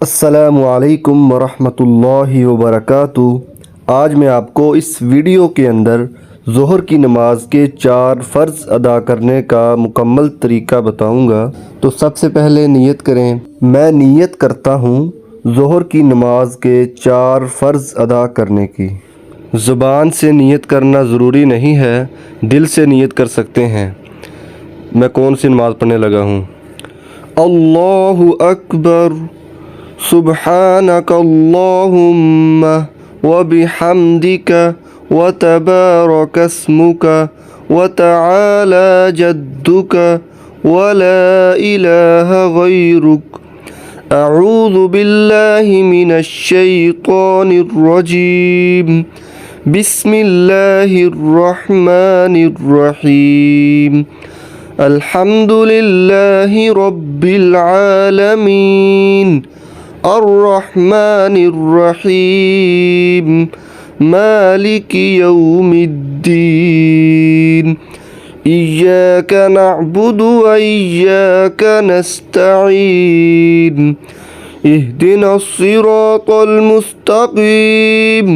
अस्सलामुअलैकुम वरहमतुल्लाहि वबरकातुहू। आज मैं आपको इस वीडियो के अंदर ज़ोहर की नमाज के 4 फ़र्ज़ अदा करने का मुकम्मल तरीका बताऊंगा। तो सबसे पहले नियत करें। मैं नियत करता हूँ ज़ोहर की नमाज के 4 फ़र्ज़ अदा करने की। ज़ुबान से नियत करना ज़रूरी नहीं है, दिल से नियत कर सकते हैं। मैं कौन सी नमाज़ पढ़ने लगा हूँ। अल्लाहु अकबर सुब्हानक अल्लाहुम्मा व बिहम्दिका व तबारक अस्मुका व तआला जद्दुका व ला इलाहा गैरुक। अऊज़ु बिल्लाहि मिनश शैतानिर रजीम। बिस्मिल्लाहिर रहमानिर रहीम। अल्हम्दुलिल्लाहि रब्बिल आलमीन अर्रहमानिर रहीम मालिकि यौमिद्दीन। इय्याका नअबुदु व इय्याका नस्तईन। इहदिनस सिरातल मुस्तकीम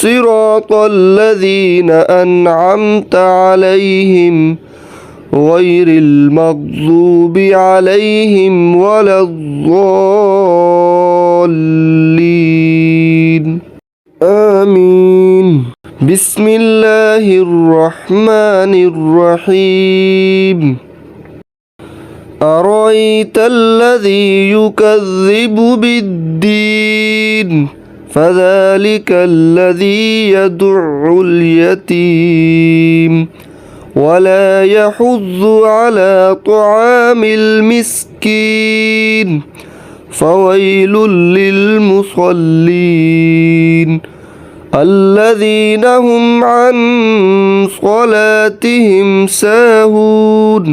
सिरातल लज़ीना अनअमता अलैहिम गैरिल मग़ज़ूबि अलैहिम वलद्दॉल्लीन। आमीन। बिस्मिल्लाहिर रहमानिर रहीम। अरअयतल्लज़ी युकज़्ज़िबु बिद्दीन फ़ज़ालिकल्लज़ी यदु'उल यतीम वला यहुज़्ज़ु अला तआमिल मिस्कीन फ़वैलुल लिलमुसल्लीन अल्लज़ीना हुम अन स्वलातिहिम साहून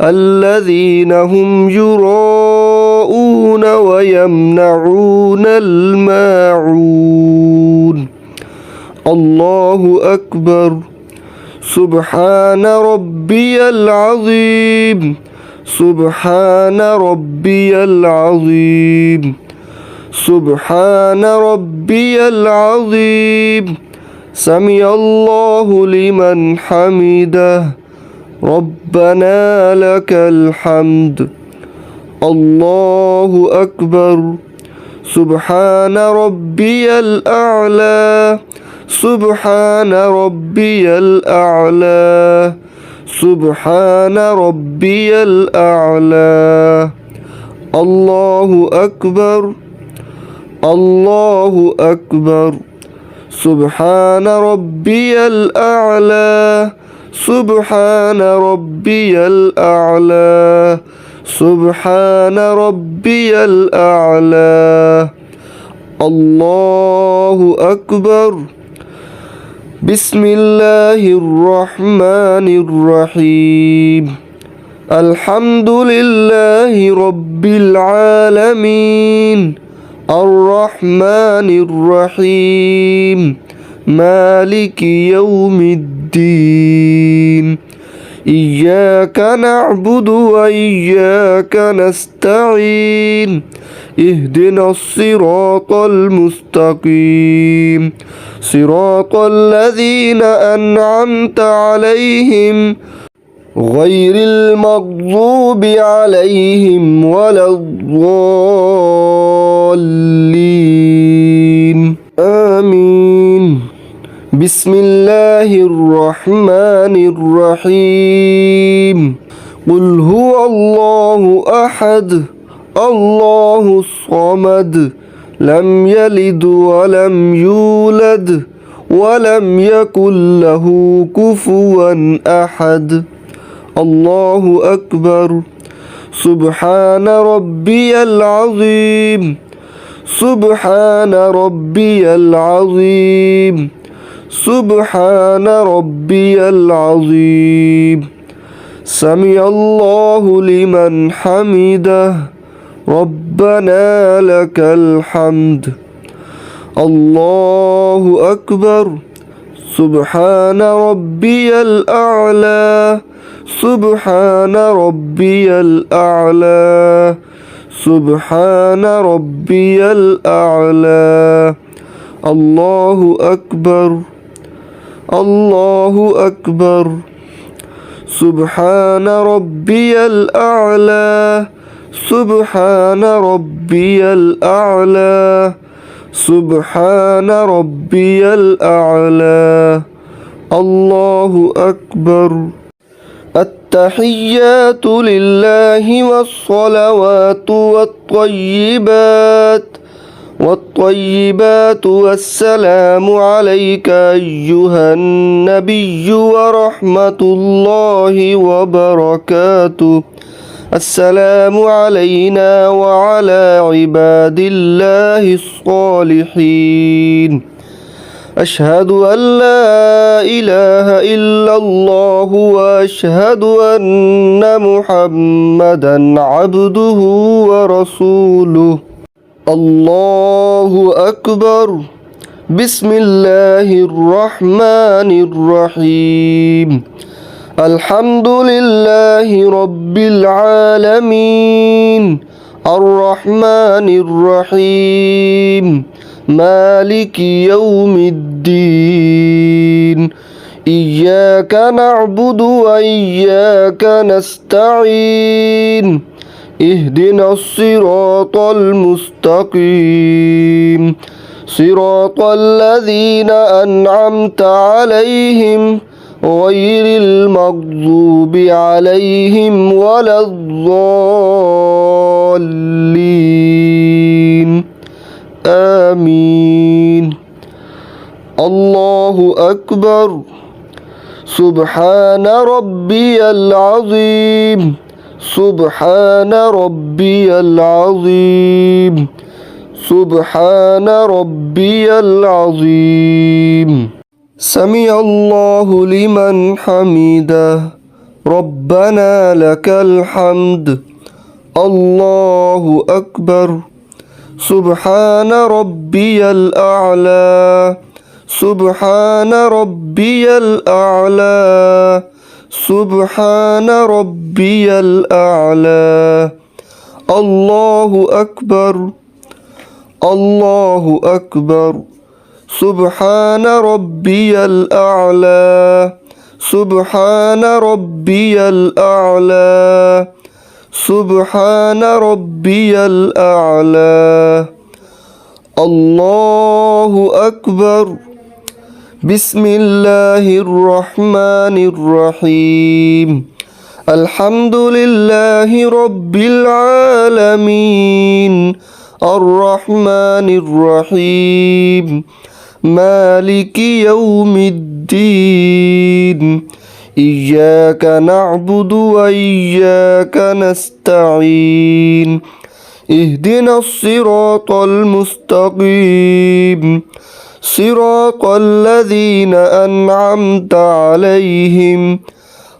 अल्लज़ीना हुम युराऊन व यमनऊनल माऊन। अल्लाहु अकबर। सुब्हान रब्बियल अज़ीम सुब्हान रब्बियल अज़ीम सुब्हान रब्बियल अज़ीम। समिअल्लाहु लिमन हमिदह रब्बना लकल हम्द। अल्लाहु अकबर। सुब्हान रब्बियल अअला सुब्हान रब्बियल अअला सुब्हान रब्बियल अअला। अल्लाहु अकबर अल्लाहु अकबर। सुब्हान रब्बियल अअला सुब्हान रब्बियल अअला सुब्हान रब्बियल अअला। अल्लाहु अकबर। बिस्मिल्लाहिर रहमानिर रहीम। अल्हम्दुलिल्लाहि रब्बिल आलमीन अर्रहमानिर रहीम मालिकि यौमिद्दीन। इय्याका नअबुदु व इय्याका नस्तईन। इहदिनस सिरातल मुस्तकीम सिरातल लज़ीना अनअमता अलैहिम गैरिल मग़ज़ूबि अलैहिम वलद्दॉल्लीन। आमीन। बिस्मिल्लाहिर रहमानिर रहीम। कुल हुवल्लाहु अहद अल्लाहुस समद लम यलिद वलम यूलद वलम यकुल लहू कुफुवन अहद। अल्लाहु अकबर। सुब्हान रब्बियल अज़ीम सुब्हान रब्बियल अज़ीम सुब्हान रब्बियल अज़ीम। समिअल्लाहु लिमन हमिदह रब्बना लकल हम्द। अल्लाहु अकबर। सुब्हान रब्बियल अअला सुब्हान रब्बियल अअला سبحان ربي الأعلى. الله أكبر، الله أكبر. سبحان ربي الأعلى، سبحان ربي الأعلى، سبحان ربي الأعلى. الله أكبر. التحيات لله والصلوات والطيبات والسلام عليك أيها النبي ورحمة الله وبركاته. السلام علينا وعلى عباد الله الصالحين. أشهد أن لا إله إلا الله وأشهد أن محمدا عبده ورسوله. الله أكبر. بسم الله الرحمن الرحيم. الحمد لله رب العالمين الرحمن الرحيم مالك يوم الدين. إياك نعبد وإياك نستعين. اهدنا الصراط المستقيم صراط الذين أنعمت عليهم غير المغضوب عليهم ولا الضالين. آمين. الله أكبر. سبحان ربي العظيم، سبحان ربي العظيم، سبحان ربي العظيم. سمع الله لمن حمده. ربنا لك الحمد. الله أكبر. سبحان ربي الأعلى، سبحان ربي الأعلى، سبحان ربي الأعلى. الله أكبر، الله أكبر. سبحان ربي الأعلى، سبحان ربي الأعلى، سبحان ربي الأعلى. الله أكبر. بسم الله الرحمن الرحيم. الحمد لله رب العالمين الرحمن الرحيم مالك يوم الدين. إياك نعبد وإياك نستعين. اهدنا الصراط المستقيم صراط الذين أنعمت عليهم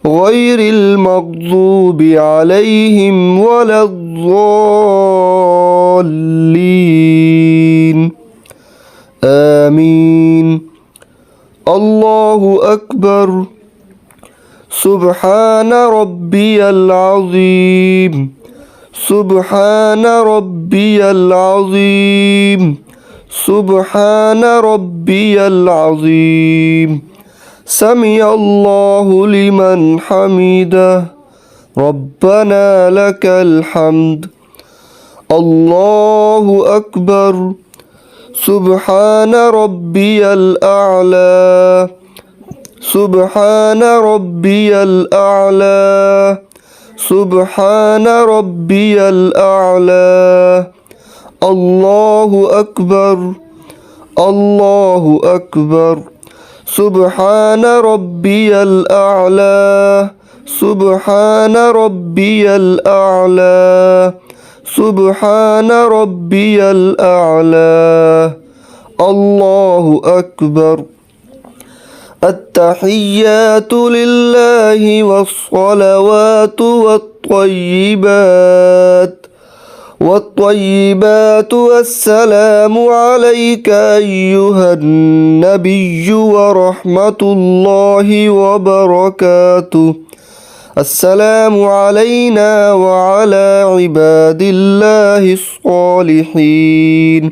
غير المغضوب عليهم ولا الضالين. آمين. الله أكبر. سبحان ربي العظيم، سبحان ربي العظيم، سبحان ربي العظيم. سمع الله لمن حمده. ربنا لك الحمد. الله أكبر. سبحان ربي الأعلى، سبحان ربي الأعلى، سبحان ربي الأعلى. الله أكبر، الله أكبر. سبحان ربي الأعلى، سبحان ربي الأعلى، سبحان ربي الأعلى. الله أكبر. التحيات لله والصلوات والطيبات والسلام عليك أيها النبي ورحمة الله وبركاته. السلام علينا وعلى عباد الله الصالحين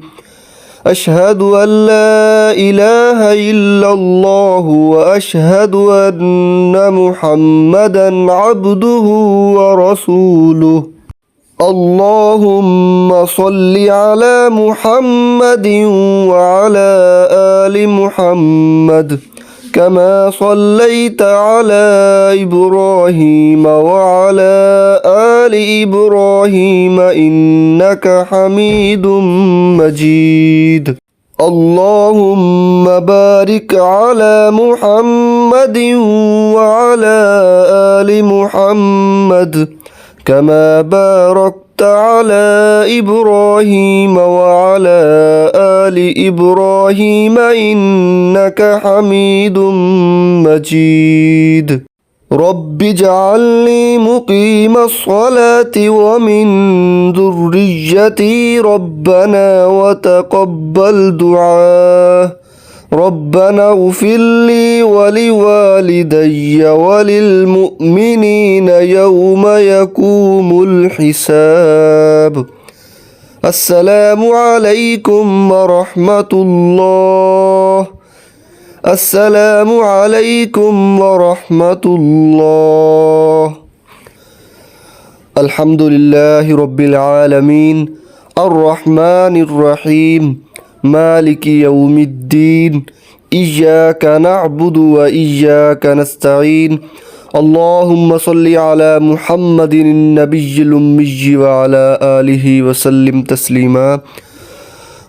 أشهد أن لا إله إلا الله وأشهد أن محمدا عبده ورسوله اللهم صل على محمد وعلى آل محمد كما صليت على إبراهيم وعلى آل إبراهيم إنك حميد مجيد اللهم بارك على محمد وعلى آل محمد كما باركت على إبراهيم وعلى آل إبراهيم إنك حميد مجيد رب اجعلني مقيم الصلاة ومن ذريتي ربنا وتقبل دعاء ربنا اغفر لي ولوالدي وللمؤمنين يوم يقوم الحساب السلام عليكم ورحمة الله السلام عليكم ورحمة الله الحمد لله رب العالمين الرحمن الرحيم مالك يوم الدين إياك نعبد وإياك نستعين اللهم صل على محمد النبي الأمي وعلى آله وسلم تسليما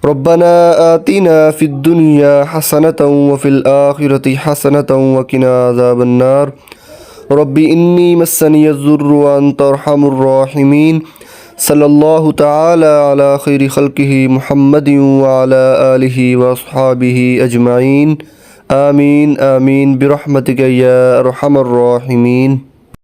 ربنا آتنا في الدنيا حسنة وفي الآخرة حسنة وقنا عذاب النار رب إني مسني الضر وأنت أرحم الراحمين صلى الله تعالى على خير خلقه محمد وعلى آله وأصحابه أجمعين آمين آمين برحمتك يا أرحم الراحمين